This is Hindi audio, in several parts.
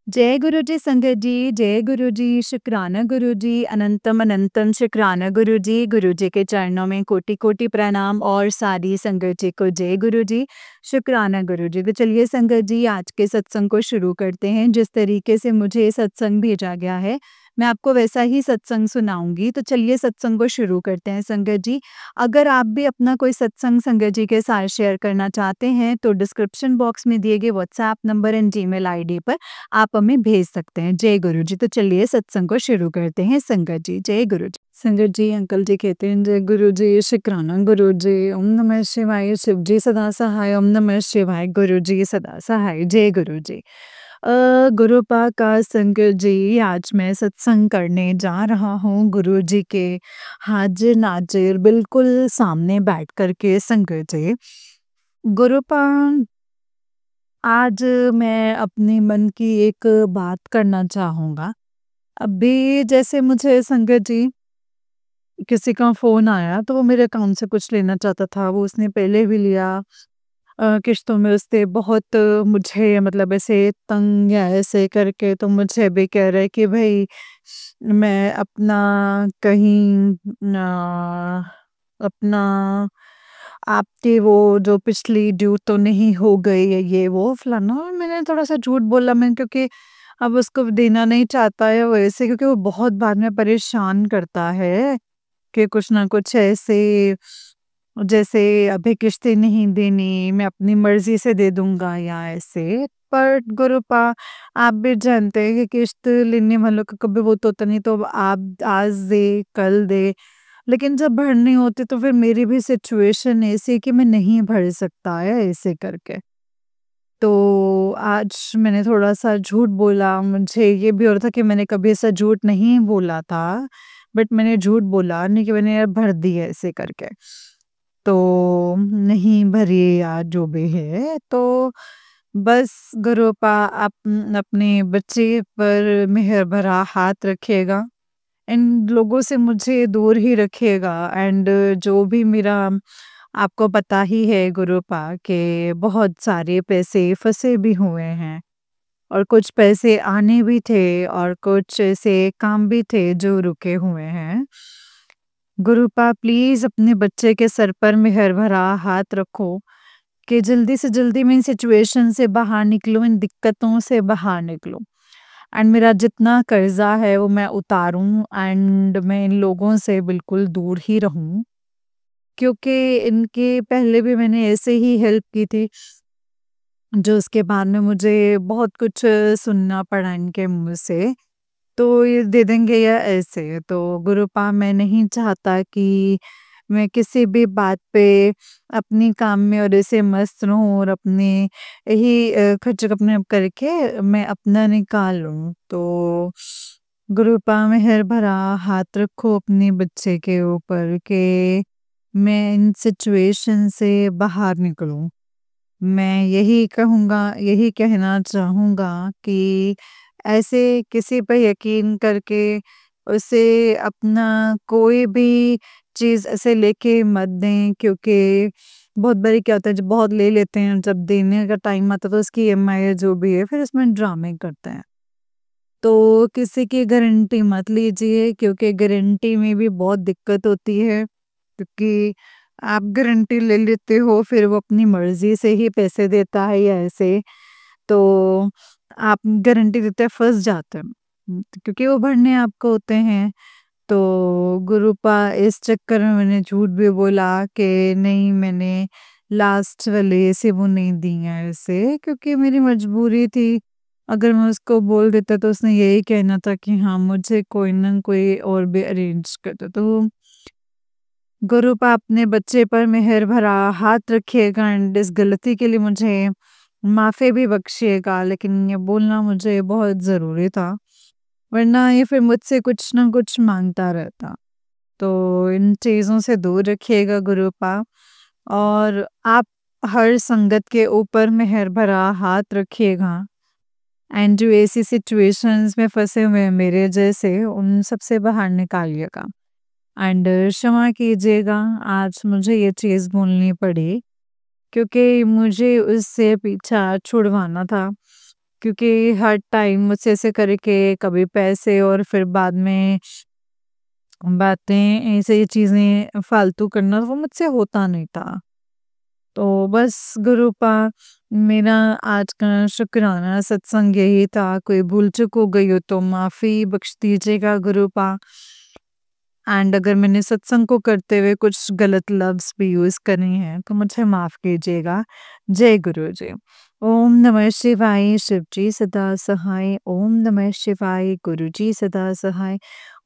जय गुरु जी संगत जी, जय गुरु जी, शुक्राना गुरु जी, अनंतम अनंतम शुक्राना गुरु जी के चरणों में कोटि-कोटि प्रणाम और सारी संगत जी को जय गुरु जी, शुक्राना गुरु जी। तो चलिए संगत जी आज के सत्संग को शुरू करते हैं। जिस तरीके से मुझे सत्संग भेजा गया है, मैं आपको वैसा ही सत्संग सुनाऊँगी। तो चलिए सत्संग को शुरू करते हैं संगत जी। अगर आप भी अपना कोई सत्संग संगत जी के साथ शेयर करना चाहते हैं, तो डिस्क्रिप्शन बॉक्स में दिए गए WhatsApp number and Gmail ID पर आप हमें भेज सकते हैं। जय गुरु जी। तो चलिए सत्संग को शुरू करते हैं संगत जी। जय गुरु जी। संगत जी अंकल जी कहते हैं जय गुरु जी, शुक्राना गुरु जी, ओम नमः शिवाय, शिव जी सदा सहाय, ओम नमः शिवाय, गुरु जी सदा सहाय, जय गुरु जी। गुरु पाक का संगत जी आज मैं सत्संग करने जा रहा हूँ गुरु जी के हाजिर नाजिर बिल्कुल सामने बैठ कर के संगत जी। गुरु पाक आज मैं अपने मन की एक बात करना चाहूँगा। अभी जैसे मुझे संगत जी किसी का फ़ोन आया तो वो मेरे अकाउंट से कुछ लेना चाहता था, वो उसने पहले भी लिया किश्तों में उसने बहुत मुझे मतलब ऐसे तंग या ऐसे करके तो मुझे भी कह रहा है कि भई मैं अपना कहीं अपना आपकी वो जो पिछली ड्यू तो नहीं हो गई है ये वो फलाना और मैंने थोड़ा-सा झूठ बोला मैं क्योंकि अब उसको देना नहीं चाहता है वो ऐसे क्योंकि वो बहुत बाद में परेशान करता है कि कुछ ना कुछ ऐसे जैसे अभी किश्तें नहीं देनी, मैं अपनी मर्ज़ी से दे दूँगा या ऐसे। पर गुरुपा आप भी जानते हैं कि किश्त लेने वालों का कभी वो तो होता नहीं तो आप आज दे, कल दे, लेकिन जब भरनी होती तो फिर मेरी भी सिचुएशन ऐसी है कि मैं नहीं भर सकता है ऐसे करके। तो आज मैंने थोड़ा-सा झूठ बोला, मुझे ये भी हो रहा था कि मैंने कभी ऐसा झूठ नहीं बोला था, बट मैंने झूठ बोला नहीं कि मैंने यार भर दी है ऐसे करके। तो नहीं भरी या जो भी है, तो बस गुरुपा आप अपने बच्चे पर मेहर भरा हाथ रखिएगा। इन लोगों से मुझे दूर ही रखिएगा एंड जो भी मेरा आपको पता ही है गुरुपा के बहुत सारे पैसे फँसे भी हुए हैं और कुछ पैसे आने भी थे और कुछ ऐसे काम भी थे जो रुके हुए हैं। गुरुपा प्लीज़ अपने बच्चे के सर पर मेहर भरा हाथ रखो कि जल्दी से जल्दी मैं इन सिचुएशन से बाहर निकलूँ, इन दिक्कतों से बाहर निकलूँ। एंड मेरा जितना कर्जा है वो मैं उतारूँ एंड मैं इन लोगों से बिल्कुल दूर ही रहूँ। क्योंकि इनके पहले भी मैंने ऐसे ही हेल्प की थी, जो उसके बाद में मुझे बहुत कुछ सुनना पड़ा इनके मुँह से। तो ये दे देंगे या ऐसे, तो गुरुपा मैं नहीं चाहता कि मैं किसी भी बात पे अपनी काम में और ऐसे मस्त रहूँ और अपने यही खर्च अपने आप करके मैं अपना निकालूँ। तो गुरुपा मेहर भरा हाथ रखो अपने बच्चे के ऊपर कि मैं इन सिचुएशन से बाहर निकलूँ। मैं यही कहूँगा यही कहना चाहूँगा कि ऐसे किसी पे यकीन करके उसे अपना कोई भी चीज़ ऐसे लेके मत दें क्योंकि बहुत बारी क्या होता है जब बहुत ले लेते हैं जब देने का टाइम आता है तो उसकी ईएमआई जो भी है फिर उसमें ड्रामे करते हैं। तो किसी की गारंटी मत लीजिए क्योंकि गारंटी में भी बहुत दिक्कत होती है क्योंकि आप गारंटी ले लेते हो फिर वो अपनी मर्ज़ी से ही पैसे देता है या ऐसे, तो आप गारंटी देते फँस जाते हैं। क्योंकि वो भरने आपको होते हैं, तो गुरुपा इस चक्कर में मैंने झूठ भी बोला कि नहीं मैंने लास्ट वाले से वो नहीं दी हैं ऐसे क्योंकि मेरी मजबूरी थी। अगर मैं उसको बोल देता तो उसने यही कहना था कि हाँ, मुझे कोई ना कोई और भी अरेंज कर दो। तो गुरुपा अपने बच्चे पर मेहर भरा हाथ रखिएगा एंड इस गलती के लिए मुझे माफ़ी भी बख्शिएगा, लेकिन ये बोलना मुझे बहुत ज़रूरी था, वरना ये फिर मुझसे कुछ ना कुछ माँगता रहता। तो इन चीज़ों से दूर रखिएगा गुरुपा और आप हर संगत के ऊपर मेहर भरा हाथ रखिएगा एंड जो ऐसी सिचुएशंस में फँसे हुए हैं मेरे जैसे, उन सब से बाहर निकालिएगा। एंड क्षमा कीजिएगा आज मुझे ये चीज़ बोलनी पड़ी क्योंकि मुझे उससे पीछा छुड़वाना था क्योंकि हर टाइम मुझसे ऐसे करके कभी पैसे और फिर बाद में बातें ऐसे चीज़ें फालतू करना वो मुझसे होता नहीं था। तो बस गुरुपा मेरा आज का शुक्राना सत्संग यही था। कोई भूल चूक हो गई हो तो माफ़ी बख्श दीजिएगा गुरुपा। एंड अगर मैंने सत्संग को करते हुए कुछ गलत लफ्ज़ भी यूज़ करे हैं तो मुझे माफ़ कीजिएगा। जय गुरु जी। ओम नमः शिवाय शिव जी सदा सहाय। ओम नमः शिवाय गुरु जी सदा सहाय।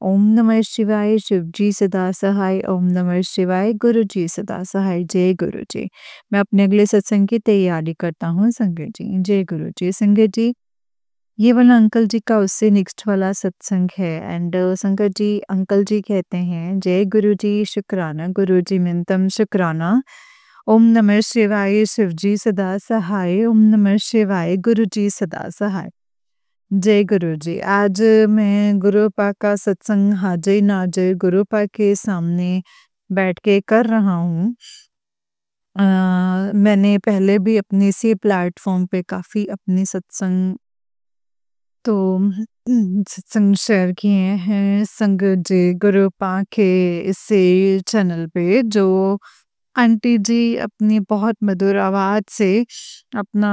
ओम नमः शिवाय शिव जी सदा सहाय। ओम नमः शिवाय गुरु जी सदा सहाय। जय गुरु जी। मैं अपने अगले सत्संग की तैयारी करता हूँ संगत जी। जय गुरु जी। संगत जी, ये वाला अंकल जी का उससे नेक्स्ट वाला सत्संग है एंड संगत जी अंकल जी कहते हैं जय गुरु जी शुक्राना गुरु जी मिनतम शुक्राना। ओम नमः शिवाय शिव जी सदा सहाय। ओम नमः शिवाय गुरु जी सदा सहाय। जय गुरु जी। आज मैं गुरुपा का सत्संग हाजिर नाजिर गुरुपा के सामने बैठ के कर रहा हूँ। मैंने पहले भी अपने इसी प्लेटफॉर्म पे काफ़ी अपने सत्संग तो सत्संग शेयर किए हैं संगत जी गुरुपा के इसी चैनल पे जो आंटी जी अपनी बहुत मधुर आवाज़ से अपना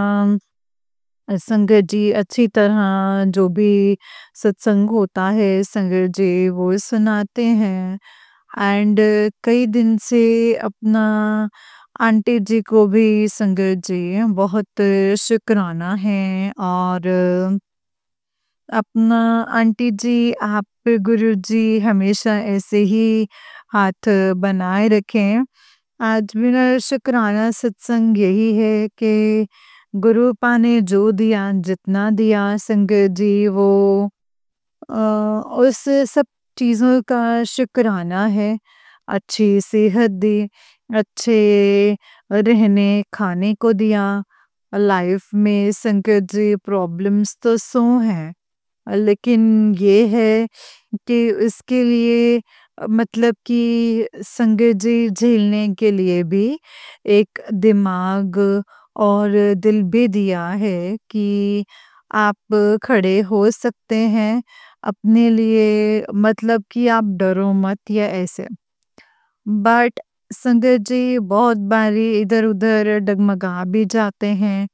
संगत जी अच्छी तरह जो भी सत्संग होता है संगत जी वो सुनाते हैं एंड कई दिन से अपना आंटी जी को भी संगत जी बहुत शुक्राना है और अपना आंटी जी आप पे गुरुजी हमेशा ऐसे ही हाथ बनाए रखें। आज मेरा शुक्राना सत्संग यही है कि गुरुपा ने जो दिया जितना दिया संगत जी वो उस सब चीज़ों का शुक्राना है। अच्छी सेहत दी, अच्छे रहने खाने को दिया। लाइफ में संकट जी प्रॉब्लम्स तो सौ हैं लेकिन ये है कि इसके लिए मतलब कि संगत जी झेलने के लिए भी एक दिमाग और दिल भी दिया है कि आप खड़े हो सकते हैं अपने लिए मतलब कि आप डरो मत या ऐसे। बट संगत जी बहुत बारी इधर-उधर डगमगा भी जाते हैं।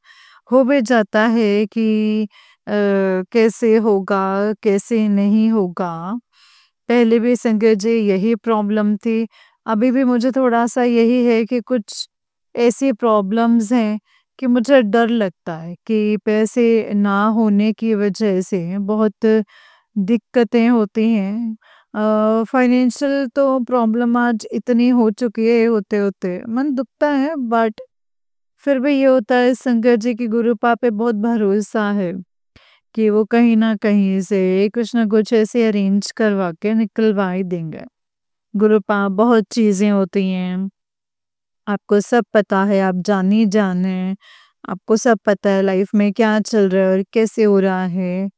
हो भी जाता है कि कैसे होगा, कैसे नहीं होगा। पहले भी संगत जी यही प्रॉब्लम थी। अभी भी मुझे थोड़ा-सा यही है कि कुछ ऐसी प्रॉब्लम्स हैं कि मुझे डर लगता है कि पैसे ना होने की वजह से बहुत दिक्कतें होती हैं। फाइनेंशियल तो प्रॉब्लम आज इतनी हो चुकी है होते-होते मन दुखता है बट फिर भी ये होता है संगत जी की गुरुपा पे बहुत भरोसा है कि वो कहीं न कहीं से कुछ न कुछ ऐसे अरेंज करवा के निकलवा ही देंगे। गुरुपा बहुत चीज़ें होती हैं, आपको सब पता है, आप जानी-जान हैं, आपको सब पता है लाइफ में क्या चल रहा है और कैसे हो रहा है।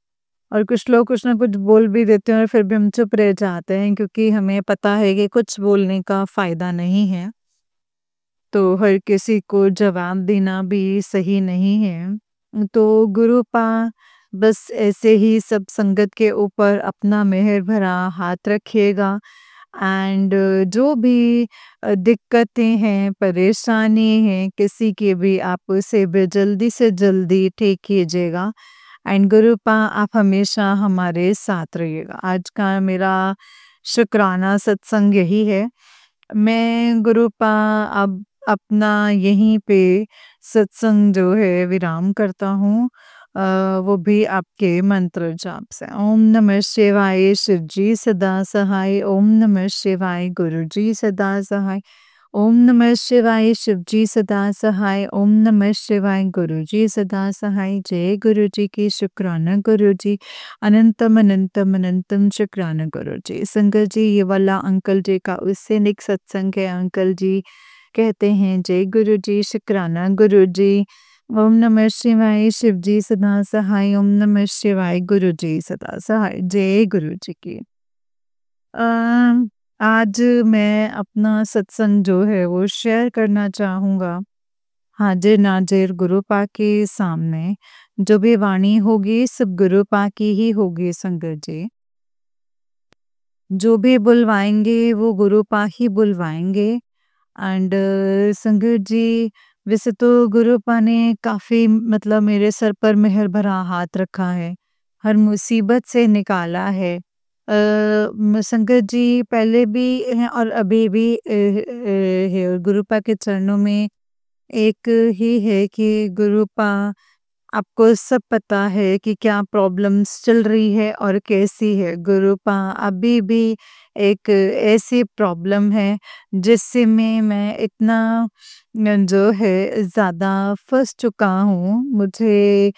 और कुछ लोग कुछ ना कुछ बोल भी देते हैं और फिर भी हम चुप रह जाते हैं क्योंकि हमें पता है कि कुछ बोलने का फ़ायदा नहीं है। तो हर किसी को जवाब देना भी सही नहीं है। तो गुरुपा बस ऐसे ही सब संगत के ऊपर अपना मेहर भरा हाथ रखिएगा एंड जो भी दिक्कतें हैं, परेशानी है, किसी की भी आप उसे भी जल्दी से जल्दी ठीक कीजिएगा एंड गुरुपा आप हमेशा हमारे साथ रहिएगा। आज का मेरा शुक्राना सत्संग यही है। मैं गुरुपा अब अपना यहीं पे सत्संग जो है विराम करता हूँ वो भी आपके मंत्र जाप से। ओम नमः शिवाय शिव जी सदा सहाय। ओम नमः शिवाय गुरु जी सदा सहाय। ओम नमः शिवाय शिव जी सदा सहाय। ओम नमः शिवाय गुरु जी सदा सहाय। जय गुरु जी की शुक्राना गुरु जी। अनंतम अनंतम अनंतम शुक्राना गुरु जी। संगत जी ये वाला अंकल जी का उससे नेक्स्ट सत्संग है। अंकल जी कहते हैं जय गुरु जी शुक्राना गुरु जी। ओम नमः शिवाय शिव जी सदा सहाय। ओम नमः शिवाय गुरु जी सदा सहाय। जय गुरु जी की। आज मैं अपना सत्संग जो है वो शेयर करना चाहूँगा हाजिर नाजिर गुरुपा के सामने जो भी वाणी होगी सब गुरुपा की ही होगी संगत जी। जो भी बुलवाएँगे वो गुरुपा ही बुलवाएँगे एंड संगत जी वैसे तो गुरुपा ने काफ़ी मतलब मेरे सर पर मेहर भरा हाथ रखा है, हर मुसीबत से निकाला है। संगत जी पहले भी हैं और अभी भी है और गुरुपा के चरणों में एक ही है कि गुरुपा आपको सब पता है कि क्या प्रॉब्लम्स चल रही है और कैसी है। गुरुपा अभी भी एक ऐसी प्रॉब्लम है जिससे मैं इतना जो है ज़्यादा फँस चुका हूँ। मुझे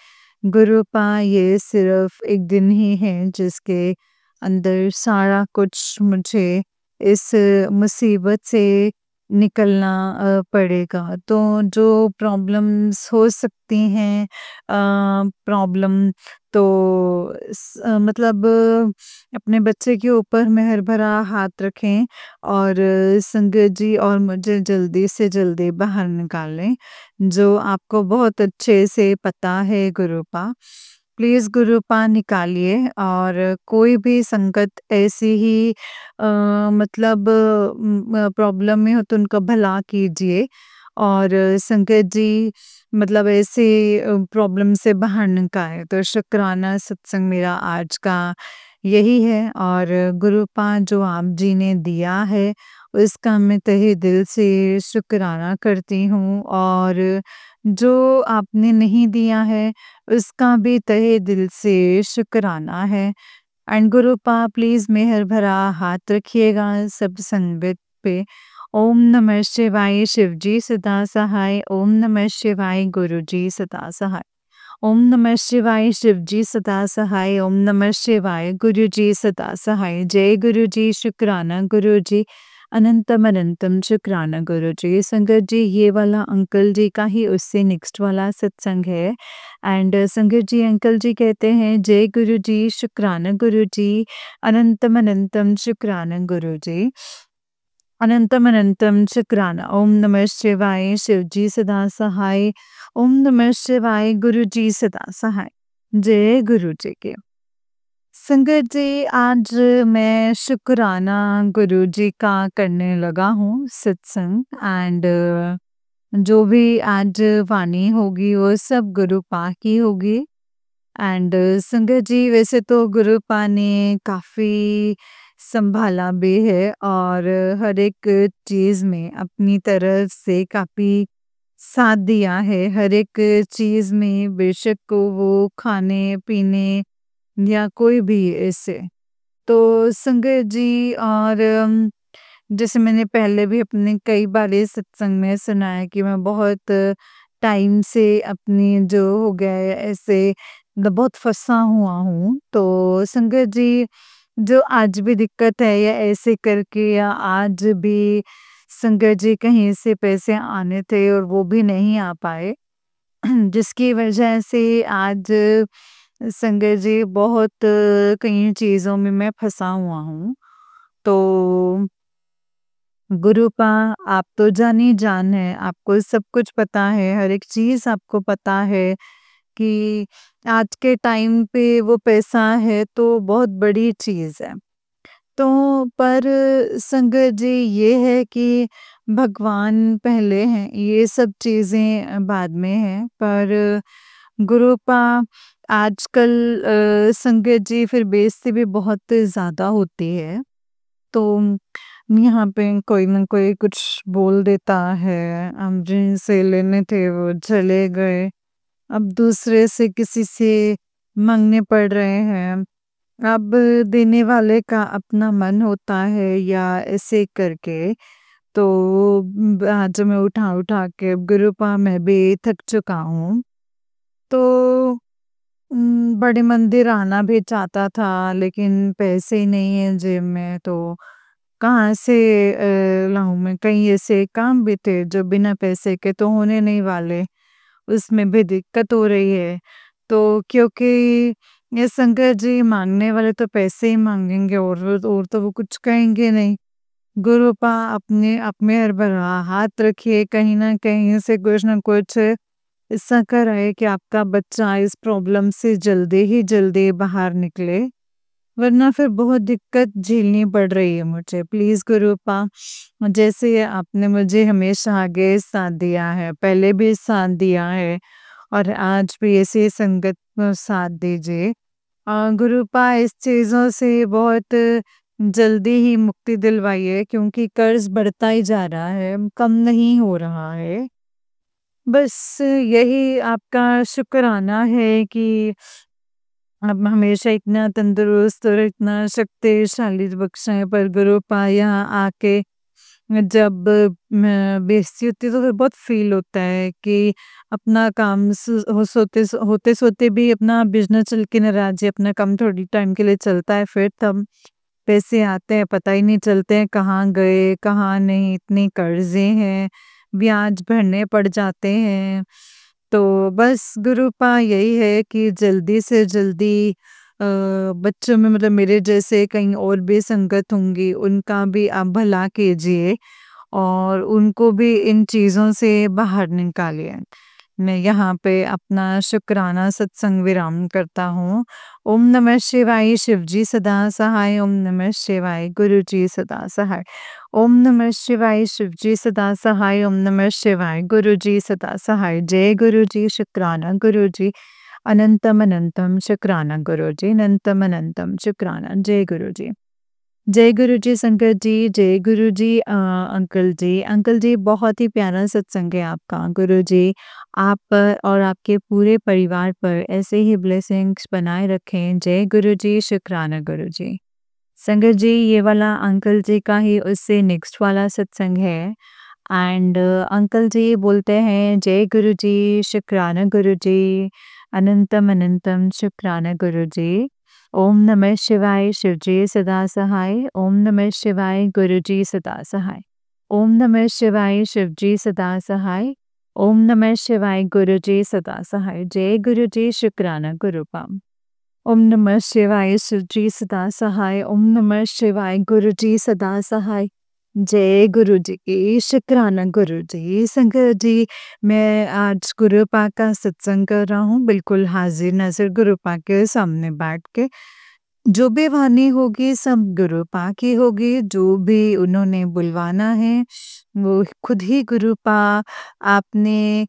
गुरुपा ये सिर्फ़ एक दिन ही है जिसके अंदर सारा कुछ मुझे इस मुसीबत से निकलना पड़ेगा। तो जो प्रॉब्लम्स हो सकती हैं प्रॉब्लम तो मतलब अपने बच्चे के ऊपर मेहर भरा हाथ रखें और संगत जी और मुझे जल्दी से जल्दी बाहर निकालें, जो आपको बहुत अच्छे से पता है गुरुपा। प्लीज़ गुरुपा निकालिए और कोई भी संकट ऐसी ही मतलब प्रॉब्लम में हो तो उनका भला कीजिए और संकट जी मतलब ऐसे प्रॉब्लम से बाहर निकाले। तो शुक्राना सत्संग मेरा आज का यही है और गुरुपा जो आप जी ने दिया है उसका मैं तहे दिल से शुक्राना करती हूँ और जो आपने नहीं दिया है उसका भी तहे दिल से शुक्राना है। एंड गुरुपा प्लीज़ मेहर भरा हाथ रखिएगा सब संगत पे। ओम नमः शिवाय शिवजी सदा सहाय, ओम नमः शिवाय गुरुजी सदा सहाय। ओम नमः शिवाय शिवजी सदा सहाय, ओम नमः शिवाय गुरुजी सदा सहाय। जय गुरुजी शुक्राना गुरुजी, अनंतम अनंतम शुक्राना गुरुजी। संगत जी ये वाला अंकल जी का ही उससे नेक्स्ट वाला सत्संग है एंड संगत जी अंकल जी कहते हैं जय गुरुजी शुक्राना गुरुजी, अनंतम अनंतम शुक्राना गुरुजी। अनंतम अनंतम शुक्राना। ओम नमः शिवाय शिवजी सदा सहाय, ओम नमः शिवाय गुरुजी सदा सहाय। जय गुरु जी के। संगत जी आज मैं शुक्राना गुरु जी का करने लगा हूँ सत्संग एंड जो भी आज वाणी होगी वो सब गुरुपा की होगी एंड संगत जी वैसे तो गुरुपा ने काफ़ी संभाला भी है और हर एक चीज़ में अपनी तरफ से काफ़ी साथ दिया है। हर एक चीज़ में बेशक को वो खाने-पीने या कोई भी ऐसे। तो संगत जी और जैसे मैंने पहले भी अपने कई बार ये सत्संग में सुना है कि मैं बहुत टाइम से अपनी जो हो गया है ऐसे मतलब बहुत फँसा हुआ हूँ। तो संगत जी जो आज भी दिक्कत है या ऐसे करके या आज भी संगत जी कहीं से पैसे आने थे और वो भी नहीं आ पाए जिसकी वजह से आज संगत जी बहुत कई चीज़ों में मैं फँसा हुआ हूँ। तो गुरुपा आप तो जान है, आपको सब कुछ पता है, हर एक चीज़ आपको पता है कि आज के टाइम पे वो पैसा है तो बहुत बड़ी चीज़ है। तो पर संगत जी ये है कि भगवान पहले हैं, ये सब चीज़ें बाद में हैं। पर गुरुपा आजकल संगत जी फिर बेइज़्ज़ती भी बहुत ज़्यादा होती है। तो यहाँ पे कोई न कोई कुछ बोल देता है, हम जिनसे लेने थे वो चले गए, अब दूसरे से किसी से माँगने पड़ रहे हैं। अब देने वाले का अपना मन होता है या ऐसे करके तो आज मैं उठा-उठा के गुरुपा मैं भी थक चुका हूँ। तो बड़े मंदिर आना भी चाहता था लेकिन पैसे ही नहीं है जेब में तो कहाँ से लाऊँ मैं? कई ऐसे काम भी थे जो बिना पैसे के तो होने नहीं वाले, उसमें भी दिक्कत हो रही है। तो क्योंकि ये शंकर जी माँगने वाले तो पैसे ही माँगेंगे और तो वो कुछ कहेंगे नहीं। गुरुपा अपने आप में हर बार हाथ रखिए, कहीं न कहीं से कुछ न कुछ ऐसा कराए कि आपका बच्चा इस प्रॉब्लम से जल्दी ही जल्दी बाहर निकले, वरना फिर बहुत दिक्कत झेलनी पड़ रही है मुझे। प्लीज़ गुरुपा, जैसे आपने मुझे हमेशा आगे साथ दिया है, पहले भी साथ दिया है और आज भी ऐसे संगत साथ दीजिए। गुरुपा इस चीज़ों से बहुत जल्दी ही मुक्ति दिलवाइए, क्योंकि कर्ज़ बढ़ता ही जा रहा है, कम नहीं हो रहा है। बस यही आपका शुक्राना है कि आप हमेशा इतना तंदुरुस्त और इतना शक्तिशाली बख्शे हैं, पर गुरुपा यहाँ आके जब बेइज़्ज़ती होती है तो फिर बहुत फ़ील होता है कि अपना काम होते-सोते भी अपना बिज़नेस चल के ना रह जाए, अपना काम थोड़ी टाइम के लिए चलता है, फिर तब पैसे आते हैं, पता ही नहीं चलते हैं कहाँ गए, कहाँ नहीं, इतने कर्ज़े हैं, ब्याज भरने पड़ जाते हैं। तो बस गुरुपा यही है कि जल्दी से जल्दी बच्चों में मतलब मेरे जैसे कहीं और भी संगत होंगी, उनका भी आप भला कीजिए और उनको भी इन चीज़ों से बाहर निकालिए। मैं यहाँ पे अपना शुक्राना सत्संग विराम करता हूँ। ओम नमः शिवाय, शिव जी सदा सहाय। ओम नमः शिवाय, गुरु जी सदा सहाय। ओम नमः शिवाय, शिव जी सदा सहाय। ओम नमः शिवाय, गुरु जी सदा सहाय। जय गुरु जी, शुक्राना गुरु जी। अनंतम अनंतम शुक्राना गुरु जी, अनंतम अनंतम शुक्राना। जय गुरु जी। जय गुरु जी शंकर जी, जय गुरु जी अंकल जी। अंकल जी, बहुत ही प्यारा सत्संग है आपका। गुरु जी आप पर और आपके पूरे परिवार पर ऐसे ही ब्लेसिंग्स बनाए रखें। जय गुरु जी, शुक्राना गुरु जी। संगत जी, ये वाला अंकल जी का ही उससे नेक्स्ट वाला सत्संग है एंड अंकल जी बोलते हैं, जय गुरु जी, शुक्राना गुरु जी, अनंतम अनंतम शुक्राना गुरु जी। ओम नमः शिवाय, शिव जी सदा सहाय। ओम नमः शिवाय, गुरु जी सदा सहाय। ओम नमः शिवाय, शिव जी सदा सहाय। ओम नमः शिवाय, गुरु जी सदा सहाय। जय गुरु जी, शुक्राना गुरुपाम। ओम नमः शिवाय, शिव जी सदा सहाय। ओम नमः शिवाय, गुरु जी सदा सहाय। जय गुरु जी की, शुक्राना गुरु जी। संगत जी, मैं आज गुरुपा का सत्संग कर रहा हूँ, बिल्कुल हाजिर नाज़िर गुरुपा के सामने बैठ के। जो भी वाणी होगी सब गुरुपा की होगी, जो भी उन्होंने बुलवाना है, वो खुद ही गुरुपा आपने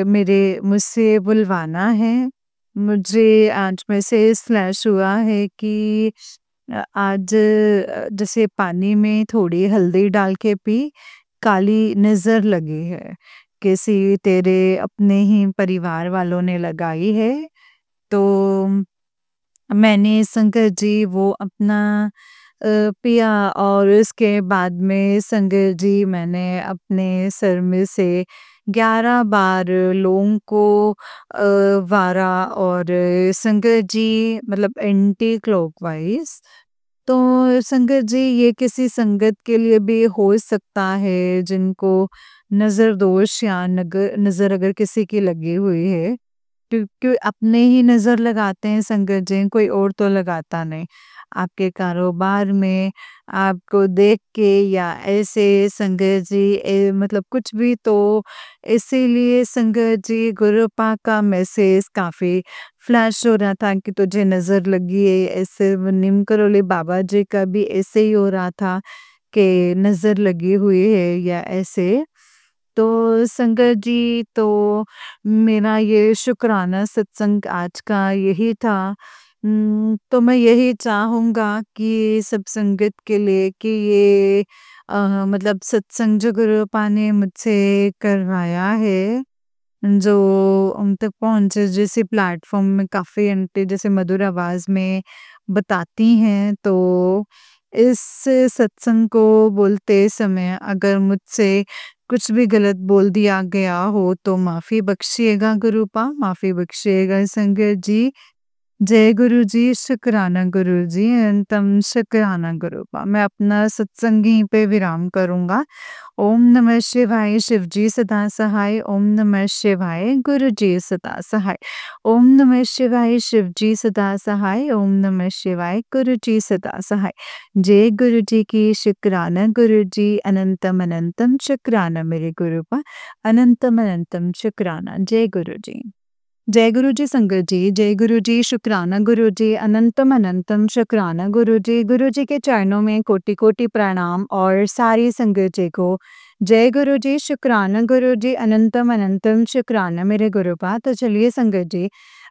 मेरे मुझसे बुलवाना है। मुझे आज मैसेज फ्लैश हुआ है कि आज जैसे पानी में थोड़ी हल्दी डाल के पी, काली नज़र लगी है। किसी तेरे अपने ही परिवार वालों ने लगाई है। तो मैंने शंकर जी वो अपना पिया और उसके बाद में शंकर जी मैंने अपने सर में से 11 बार लौंग को वारा और शंकर जी मतलब एंटी क्लॉकवाइज। तो संगत जी, ये किसी संगत के लिए भी हो सकता है जिनको नज़र दोष या नज़र अगर किसी की लगी हुई है, क्योंकि अपने ही नज़र लगाते हैं संगत जी, कोई और तो लगाता नहीं। आपके कारोबार में आपको देख के या ऐसे संगत जी मतलब कुछ भी, तो इसीलिए संगत जी गुरुपा का मैसेज काफ़ी फ्लैश हो रहा था कि तुझे नज़र लगी है। ऐसे निम करोली बाबा जी का भी ऐसे ही हो रहा था कि नज़र लगी हुई है या ऐसे। तो संगत जी, तो मेरा ये शुक्राना सत्संग आज का यही था। तो मैं यही चाहूँगा कि सब संगत के लिए कि ये मतलब सत्संग जो गुरुपा ने मुझसे करवाया है, जो उन तक पहुँचे, जैसे प्लेटफ़ॉर्म में काफ़ी आंटी जैसे मधुर आवाज़ में बताती हैं, तो इस सत्संग को बोलते समय अगर मुझसे कुछ भी गलत बोल दिया गया हो तो माफ़ी बख्शिएगा गुरुपा, माफ़ी बख्शिएगा संगत जी। जय गुरु जी, शुक्राना गुरु जी, अनंतम शुक्राना गुरुपा। मैं अपना सत्संग यहीं पे विराम करूँगा। ओम नमः शिवाय, शिव जी सदा सहाय। ओम नमः शिवाय, गुरु जी सदा सहाय। ओम नमः शिवाय, शिव जी सदा सहाय। ओम नमः शिवाय, गुरु जी सदा सहाय। जय गुरु जी की, शुक्राना गुरु जी, अनंतम अनंतम शुक्राना मेरे गुरुपा। अनंतम अनंतम शुक्राना। जय गुरु जी। जय गुरु जी संगत जी, जय गुरु जी, शुक्राना गुरु जी, अनंतम अनंतम शुक्राना गुरु जी। गुरु जी के चरणों में कोटि कोटि प्रणाम और सारी संगत जी को जय गुरु जी, शुक्राना गुरु जी, अनंतम अनंतम शुक्राना मेरे गुरुपा। तो चलिए संगत जी,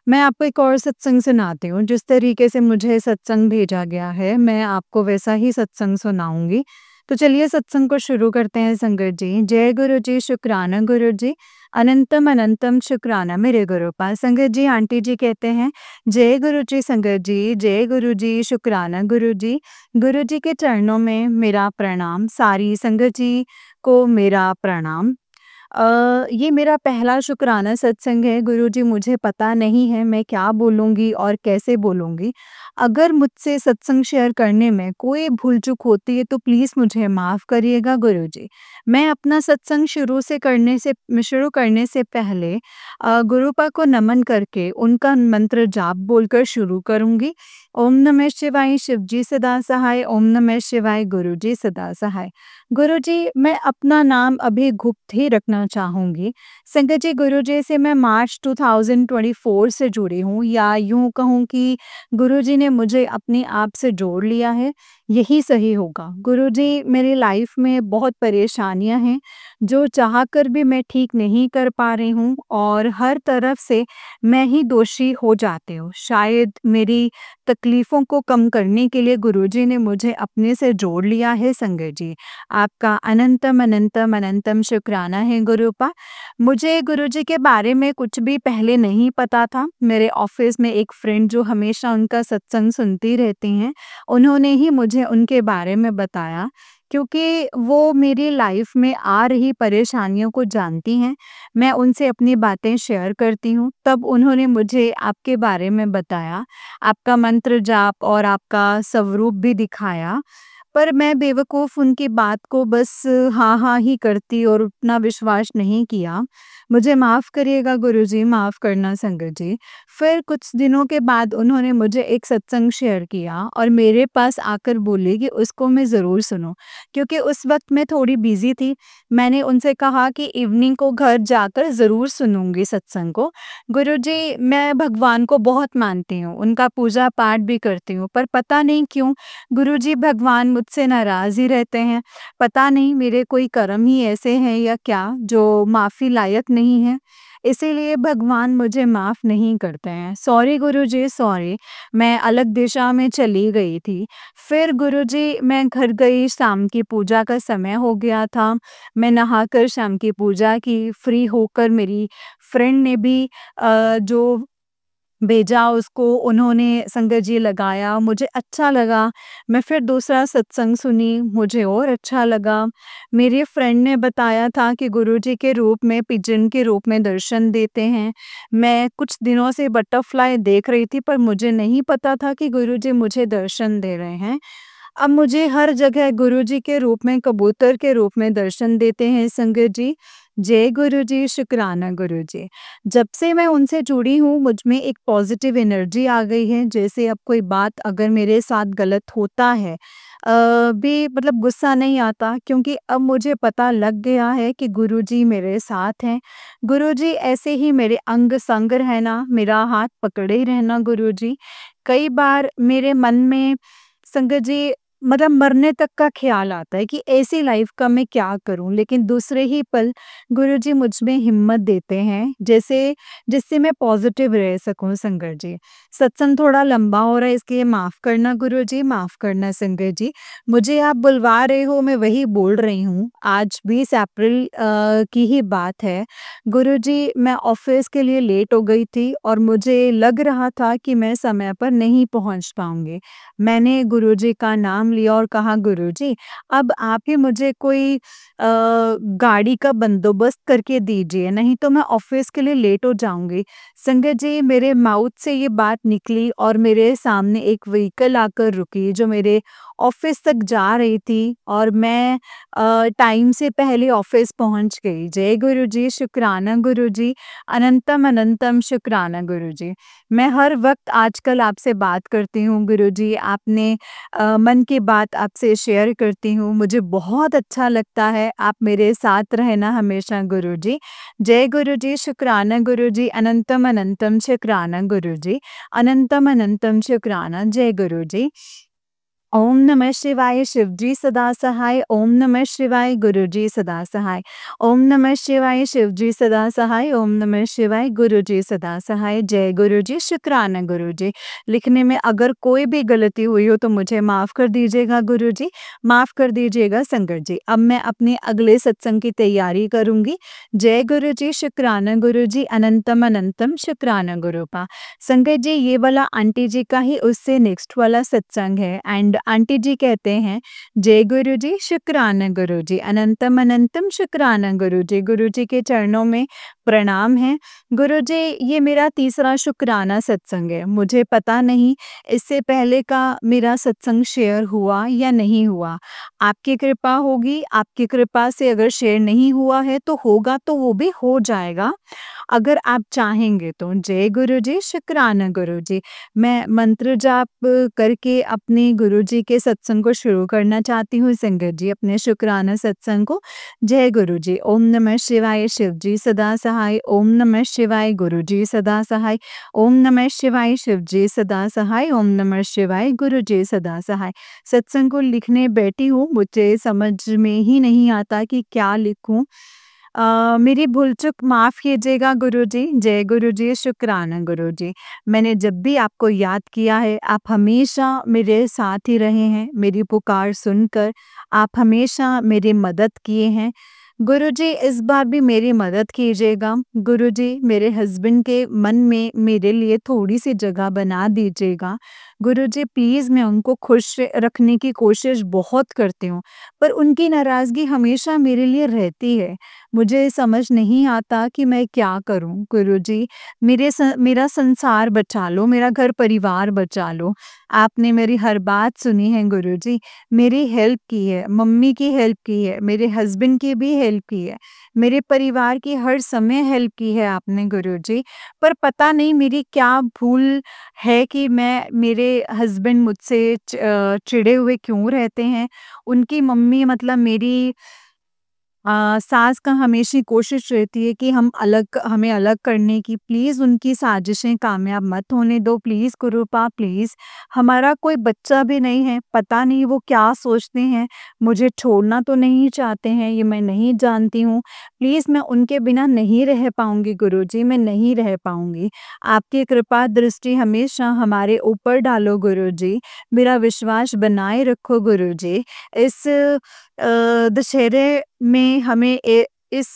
मैं आपको एक और सत्संग सुनाती हूँ। जिस तरीके से मुझे सत्संग भेजा गया है, मैं आपको वैसा ही सत्संग सुनाऊंगी। तो चलिए सत्संग को शुरू करते हैं संगत जी। जय गुरु जी, शुक्राना गुरु जी, अनंतम अनंतम शुक्राना मेरे गुरुपा। संगत जी, आंटी जी कहते हैं जय गुरु जी संगत जी, जय गुरु जी, शुक्राना गुरु जी। गुरु जी के चरणों में मेरा प्रणाम, सारी संगत जी को मेरा प्रणाम। ये मेरा पहला शुक्राना सत्संग है गुरुजी। मुझे पता नहीं है मैं क्या बोलूँगी और कैसे बोलूँगी। अगर मुझसे सत्संग शेयर करने में कोई भूल-चूक होती है तो प्लीज़ मुझे माफ़ करिएगा गुरुजी। मैं अपना सत्संग शुरू करने से पहले गुरुपा को नमन करके उनका मंत्र जाप बोलकर शुरू करूँगी। ओम नमः शिवाय, शिव जी सदा सहाय। ओम नमः शिवाय, गुरु जी सदा सहाय। गुरुजी, मैं अपना नाम अभी गुप्त ही रखना चाहूँगी। संगत जी, गुरुजी से मैं मार्च 2024 से जुड़ी हूँ, या यूँ कहूँ कि गुरुजी ने मुझे अपने आप से जोड़ लिया है, यही सही होगा। गुरुजी, मेरी लाइफ में बहुत परेशानियाँ हैं, जो चाहकर भी मैं ठीक नहीं कर पा रही हूँ और हर तरफ से मैं ही दोषी हो जाती हूँ। शायद मेरी तकलीफ़ों को कम करने के लिए गुरुजी ने मुझे अपने से जोड़ लिया है संगत जी। आपका अनंतम अनंतम अनंतम शुक्राना है गुरुपा। मुझे गुरुजी के बारे में कुछ भी पहले नहीं पता था। मेरे ऑफ़िस में एक फ्रेंड जो हमेशा उनका सत्संग सुनती रहती हैं, उन्होंने ही मुझे उनके बारे में बताया, क्योंकि वो मेरी लाइफ़ में आ रही परेशानियों को जानती हैं। मैं उनसे अपनी बातें शेयर करती हूँ, तब उन्होंने मुझे आपके बारे में बताया, आपका मंत्र जाप और आपका स्वरूप भी दिखाया। पर मैं बेवकूफ़ उनकी बात को बस हाँ, हाँ ही करती और उतना विश्वास नहीं किया। मुझे माफ़ करिएगा गुरुजी, माफ़ करना संगत जी। फिर कुछ दिनों के बाद उन्होंने मुझे एक सत्संग शेयर किया और मेरे पास आकर बोले कि उसको मैं ज़रूर सुनूँ, क्योंकि उस वक़्त मैं थोड़ी बिज़ी थी। मैंने उनसे कहा कि इवनिंग को घर जाकर ज़रूर सुनूँगी सत्संग को। गुरुजी, मैं भगवान को बहुत मानती हूँ, उनका पूजा-पाठ भी करती हूँ, पर पता नहीं क्यों गुरुजी भगवान मुझसे नाराज़ ही रहते हैं। पता नहीं मेरे कोई कर्म ही ऐसे हैं या क्या, जो माफ़ी लायक नहीं है, इसीलिए भगवान मुझे माफ़ नहीं करते हैं। सॉरी गुरुजी, सॉरी, मैं अलग दिशा में चली गई थी। फिर गुरुजी, मैं घर गई, शाम की पूजा का समय हो गया था। मैं नहाकर शाम की पूजा की, फ्री होकर मेरी फ्रेंड ने भी जो भेजा उसको उन्होंने संगत जी लगाया, मुझे अच्छा लगा। मैं फिर दूसरा सत्संग सुनी, मुझे और अच्छा लगा। मेरी फ्रेंड ने बताया था कि गुरुजी के रूप में, पिजन के रूप में दर्शन देते हैं। मैं कुछ दिनों से बटरफ्लाई देख रही थी, पर मुझे नहीं पता था कि गुरुजी मुझे दर्शन दे रहे हैं। अब मुझे हर जगह गुरुजी के रूप में, कबूतर के रूप में दर्शन देते हैं संगत जी। जय गुरुजी, शुक्राना गुरुजी। जब से मैं उनसे जुड़ी हूँ, मुझ में एक पॉज़िटिव एनर्जी आ गई है। जैसे अब कोई बात अगर मेरे साथ गलत होता है भी मतलब गुस्सा नहीं आता, क्योंकि अब मुझे पता लग गया है कि गुरुजी मेरे साथ हैं। गुरुजी ऐसे ही मेरे अंग-संग रहना, मेरा हाथ पकड़े ही रहना गुरुजी। कई बार मेरे मन में संगत जी मतलब मरने तक का ख़्याल आता है कि ऐसी लाइफ़ का मैं क्या करूँ? लेकिन दूसरे ही पल गुरुजी मुझ में हिम्मत देते हैं, जैसे जिससे मैं पॉज़िटिव रह सकूँ संगत जी। सत्संग थोड़ा लंबा हो रहा है, इसलिए माफ़ करना गुरुजी, माफ़ करना संगत जी। मुझे आप बुलवा रहे हो, मैं वही बोल रही हूँ। आज 20 अप्रैल की ही बात है। गुरुजी, मैं ऑफ़िस के लिए लेट हो गई थी और मुझे लग रहा था कि मैं समय पर नहीं पहुँच पाऊँगी। मैंने गुरुजी का नाम नाम लिया और कहा, गुरुजी अब आप ही मुझे कोई गाड़ी का बंदोबस्त करके दीजिए, नहीं तो मैं ऑफिस के लिए लेट हो जाऊंगी। संगत जी, मेरे माउथ से ये बात निकली और मेरे सामने एक व्हीकल आकर रुकी जो मेरे ऑफिस तक जा रही थी और मैं टाइम से पहले ऑफिस पहुंच गई। जय गुरुजी, शुक्राना गुरुजी, अनंतम अनंतम शुक्राना गुरुजी। मैं हर वक्त आजकल आपसे बात करती हूँ गुरुजी, आपने मन की बात आपसे शेयर करती हूँ, मुझे बहुत अच्छा लगता है, आप मेरे साथ रहना हमेशा गुरुजी। जय गुरुजी, शुक्राना गुरुजी, अनंतम अनंतम शुक्राना गुरुजी, अनंतम अनंतम शुक्राना। जय गुरुजी। ओम नमः शिवाय, शिवजी सदा सहाय। ओम नमः शिवाय, गुरुजी सदा सहाय। ओम नमः शिवाय, शिवजी सदा सहाय। ओम नमः शिवाय, गुरुजी सदा सहाय। जय गुरुजी, शुक्राना गुरुजी। लिखने में अगर कोई भी गलती हुई हो तो मुझे माफ़ कर दीजिएगा गुरुजी, माफ़ कर दीजिएगा संगत जी। अब मैं अपने अगले सत्संग की तैयारी करूँगी। जय गुरुजी, शुक्राना गुरुजी, अनंतम अनंतम शुक्राना गुरुपा। संगत जी, ये वाला आंटी जी का ही उससे नेक्स्ट वाला सत्संग है एंड आंटी जी कहते हैं, जय गुरु जी, शुक्राना गुरु जी, अनंतम अनंतम शुक्राना गुरु जी। गुरु जी के चरणों में प्रणाम है। गुरु जी, ये मेरा तीसरा शुक्राना सत्संग है। मुझे पता नहीं इससे पहले का मेरा सत्संग शेयर हुआ या नहीं हुआ। आपकी कृपा होगी, आपकी कृपा से अगर शेयर नहीं हुआ है तो होगा, तो वो भी हो जाएगा अगर आप चाहेंगे तो। जय गुरु जी, शुक्राना गुरु जी। मैं मंत्र जाप करके अपने गुरु जी के सत्संग को शुरू करना चाहती हूँ संगत जी, अपने शुक्राना सत्संग को। जय गुरु जी। ओम नमः शिवाय, शिव जी सदा सहाय। ओम नमः शिवाय, गुरु जी सदा सहाय। ओम नमः शिवाय, शिव जी सदा सहाय। ओम नमः शिवाय, गुरु जी सदा सहाय। सत्संग को लिखने बैठी हूँ, मुझे समझ में ही नहीं आता कि क्या लिखूं। मेरी भूल-चूक माफ़ कीजिएगा गुरुजी। जय गुरुजी, शुक्राना गुरुजी। मैंने जब भी आपको याद किया है, आप हमेशा मेरे साथ ही रहे हैं, मेरी पुकार सुनकर आप हमेशा मेरी मदद किए हैं। गुरुजी, इस बार भी मेरी मदद कीजिएगा। गुरुजी, मेरे हस्बैंड के मन में मेरे लिए थोड़ी-सी जगह बना दीजिएगा। गुरुजी, प्लीज़, मैं उनको खुश रखने की कोशिश बहुत करती हूँ, पर उनकी नाराज़गी हमेशा मेरे लिए रहती है। मुझे समझ नहीं आता कि मैं क्या करूं। गुरुजी, मेरा संसार बचा लो, मेरा घर परिवार बचा लो। आपने मेरी हर बात सुनी है गुरुजी, मेरी हेल्प की है, मम्मी की हेल्प की है, मेरे हस्बैंड की भी हेल्प की है, मेरे परिवार की हर समय हेल्प की है आपने गुरुजी। पर पता नहीं मेरी क्या भूल है कि मेरे हस्बैंड मुझसे चिढ़े हुए क्यों रहते हैं। उनकी मम्मी मतलब मेरी सास का हमेशा कोशिश रहती है कि हमें अलग करने की। प्लीज़ उनकी साजिशें कामयाब मत होने दो, प्लीज़ गुरुपा, प्लीज़। हमारा कोई बच्चा भी नहीं है, पता नहीं वो क्या सोचते हैं, मुझे छोड़ना तो नहीं चाहते हैं, ये मैं नहीं जानती हूँ। प्लीज़, मैं उनके बिना नहीं रह पाऊँगी गुरुजी, मैं नहीं रह पाऊँगी। आपकी कृपा दृष्टि हमेशा हमारे ऊपर डालो गुरुजी, मेरा विश्वास बनाए रखो गुरुजी। इस दशहरे में हमें इस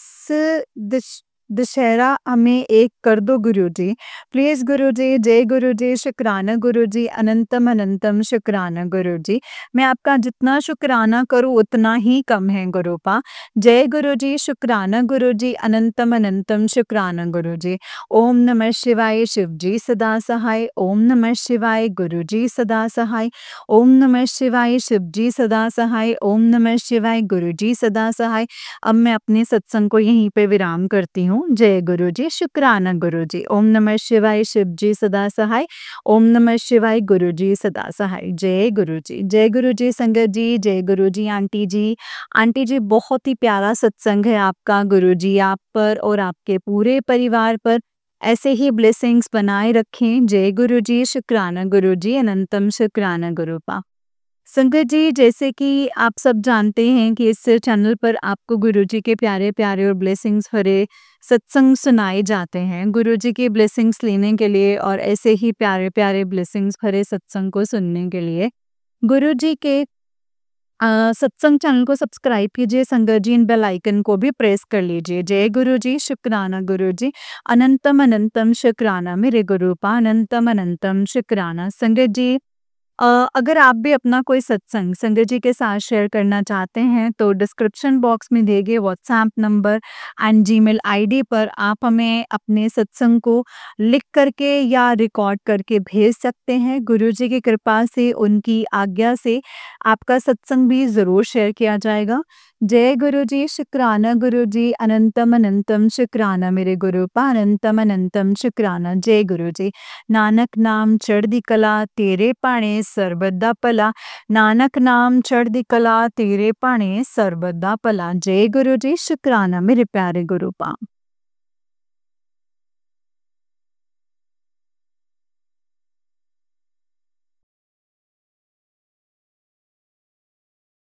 दशहरा हमें एक कर दो गुरुजी, प्लीज़ गुरुजी। जय गुरुजी, शुक्राना गुरुजी, अनंतम अनंतम शुक्राना गुरुजी। मैं आपका जितना शुक्राना करूँ उतना ही कम है गुरुपा। जय गुरुजी, शुक्राना गुरुजी, अनंतम अनंतम शुक्राना गुरुजी। ओम नमः शिवाय, शिव जी सदा सहाय। ओम नमः शिवाय, गुरुजी सदा सहाय। ओम नमः शिवाय, शिव जी सदा सहाय। ओम नमः शिवाय, गुरुजी सदा सहाय। अब मैं अपने सत्संग को यहीं पे विराम करती हूँ। जय गुरुजी, शुक्राना गुरुजी। ओम नमः शिवाय, शिव जी सदा सहाय। ओम नमः शिवाय, गुरुजी सदा सहाय। जय गुरुजी, जय गुरुजी संगत जी, जय गुरुजी आंटी जी। आंटी जी, बहुत ही प्यारा सत्संग है आपका। गुरुजी आप पर और आपके पूरे परिवार पर ऐसे ही ब्लेसिंग्स बनाए रखें। जय गुरुजी, शुक्राना गुरुजी, अनंतम शुक्राना गुरुपा। संगत जी, जैसे कि आप सब जानते हैं कि इस चैनल पर आपको गुरुजी के प्यारे-प्यारे और ब्लेसिंग्स भरे सत्संग सुनाए जाते हैं। गुरुजी की ब्लेसिंग्स लेने के लिए और ऐसे ही प्यारे-प्यारे ब्लेसिंग्स भरे सत्संग को सुनने के लिए गुरुजी के सत्संग चैनल को सब्सक्राइब कीजिए संगत जी, इन बेल आइकन को भी प्रेस कर लीजिए। जय गुरुजी, शुक्राना गुरुजी, अनंतम अनंतम शुक्राना मेरे गुरुपा, अनंतम अनंतम शुक्राना। संगत जी, अगर आप भी अपना कोई सत्संग संगत जी के साथ शेयर करना चाहते हैं तो डिस्क्रिप्शन बॉक्स में दिए गए WhatsApp number and Gmail ID पर आप हमें अपने सत्संग को लिख करके या रिकॉर्ड करके भेज सकते हैं। गुरुजी की कृपा से, उनकी आज्ञा से आपका सत्संग भी ज़रूर शेयर किया जाएगा। जय गुरु जी, शुक्राना गुरु जी, अनंतम अनंतम शुक्राना मेरे गुरुपा, अनंतम अनंतम शुक्राना। जय गुरु जी। नानक नाम चढ़दी कला तेरे भाणे सरबत दा भला, नानक नाम चढ़दी कला तेरे भाणे सरबत दा भला। जय गुरु जी, शुक्राना मेरे प्यारे गुरुपा।